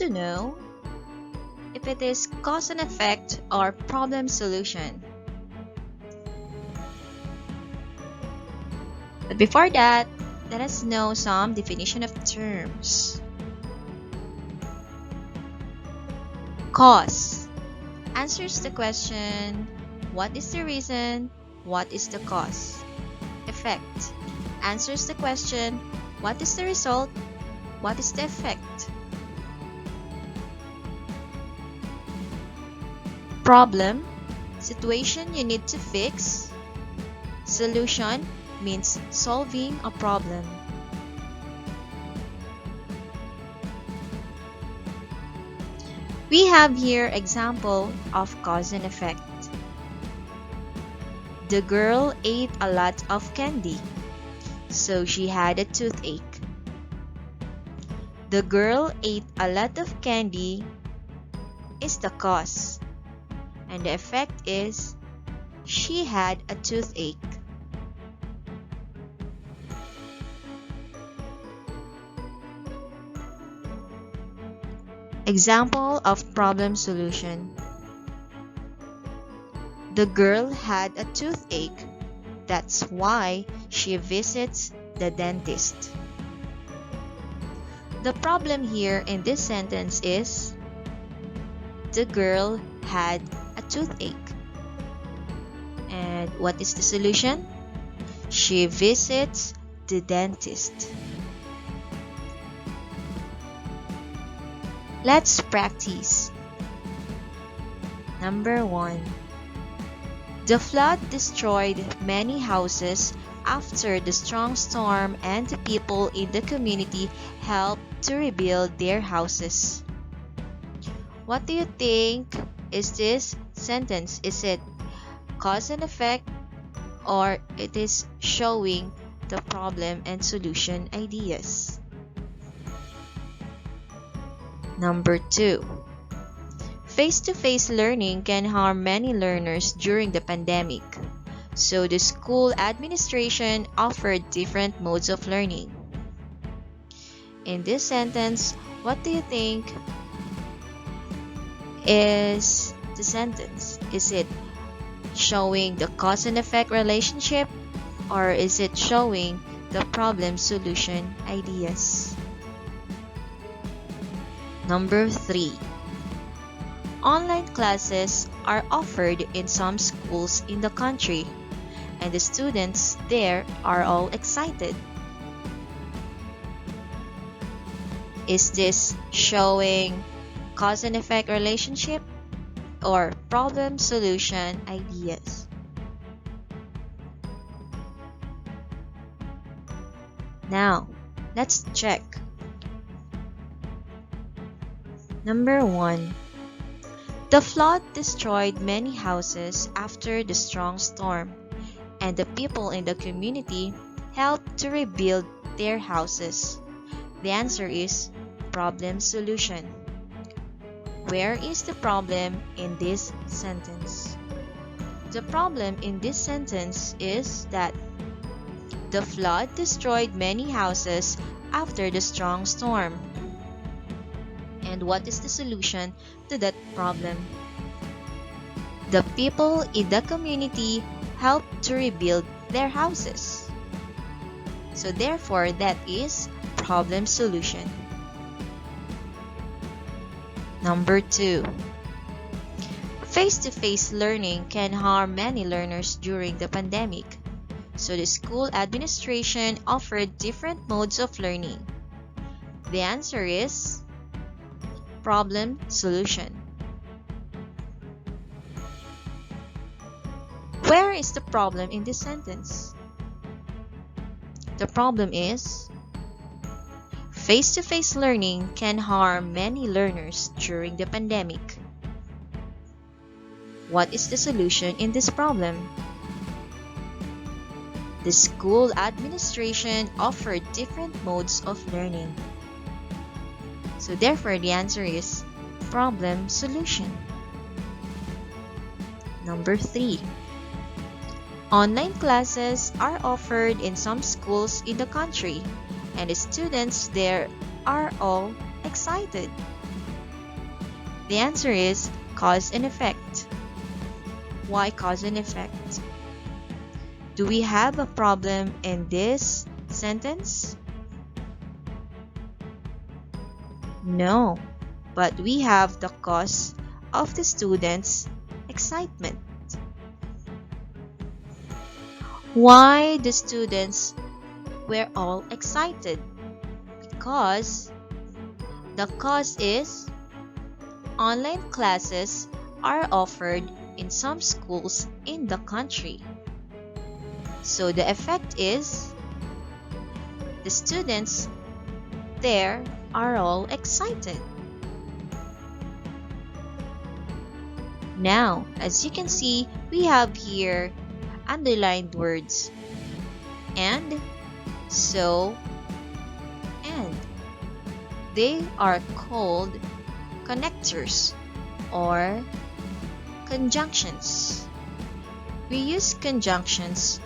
to know if it is cause and effect or problem solution. But before that, let us know some definition of terms. Cause answers the question, what is the reason? What is the cause? Effect answers the question, what is the result? What is the effect? Problem, situation you need to fix. Solution means solving a problem. We have here example of cause and effect. The girl ate a lot of candy, so she had a toothache. The girl ate a lot of candy is the cause, and the effect is she had a toothache. Example of problem solution. The girl had a toothache. That's why she visits the dentist. The problem here in this sentence is the girl had a toothache. And what is the solution? She visits the dentist. Let's practice. Number 1. The flood destroyed many houses after the strong storm, and the people in the community helped to rebuild their houses. What do you think is this sentence? Is it cause and effect, or it is showing the problem and solution ideas? Number 2. Face-to-face learning can harm many learners during the pandemic, so the school administration offered different modes of learning. In this sentence, what do you think is the sentence? Is it showing the cause and effect relationship, or is it showing the problem solution ideas? Number 3. Online classes are offered in some schools in the country, and the students there are all excited. Is this showing cause and effect relationship or problem solution ideas? Now, let's check. Number 1. The flood destroyed many houses after the strong storm, and the people in the community helped to rebuild their houses. The answer is problem solution. Where is the problem in this sentence? The problem in this sentence is that the flood destroyed many houses after the strong storm. And what is the solution to that problem? The people in the community helped to rebuild their houses. So therefore, that is problem solution. Number 2. Face-to-face learning can harm many learners during the pandemic, so the school administration offered different modes of learning. The answer is problem solution. Where is the problem in this sentence? The problem is face-to-face learning can harm many learners during the pandemic. What is the solution in this problem? The school administration offered different modes of learning. So therefore, the answer is problem solution. Number 3. Online classes are offered in some schools in the country, and the students there are all excited. The answer is cause and effect. Why cause and effect? Do we have a problem in this sentence? No, but we have the cause of the students' excitement. Why the students were all excited? Because the cause is online classes are offered in some schools in the country. So the effect is the students there are all excited. Now, as you can see, we have here underlined words and, so, and. They are called connectors or conjunctions. We use conjunctions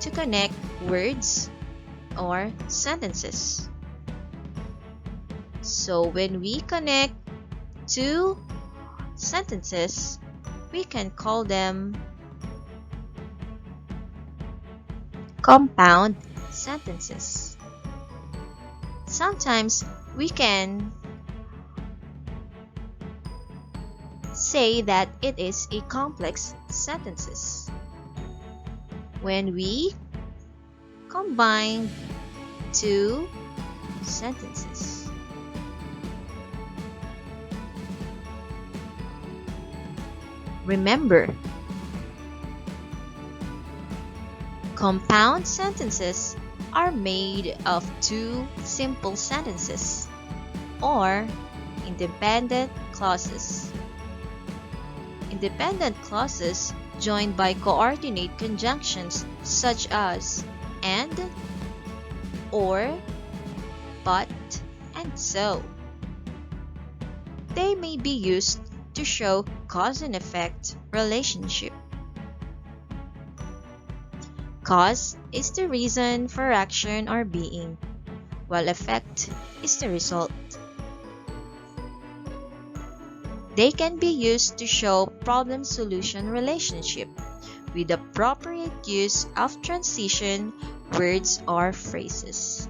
to connect words or sentences. So when we connect two sentences, we can call them compound sentences. Sometimes we can say that it is a complex sentences when we combine two sentences. Remember, compound sentences are made of two simple sentences or independent clauses. Independent clauses joined by coordinate conjunctions such as and, or, but, and so. They may be used to show cause and effect relationship. Cause is the reason for action or being, while effect is the result. They can be used to show problem-solution relationship with appropriate use of transition words or phrases.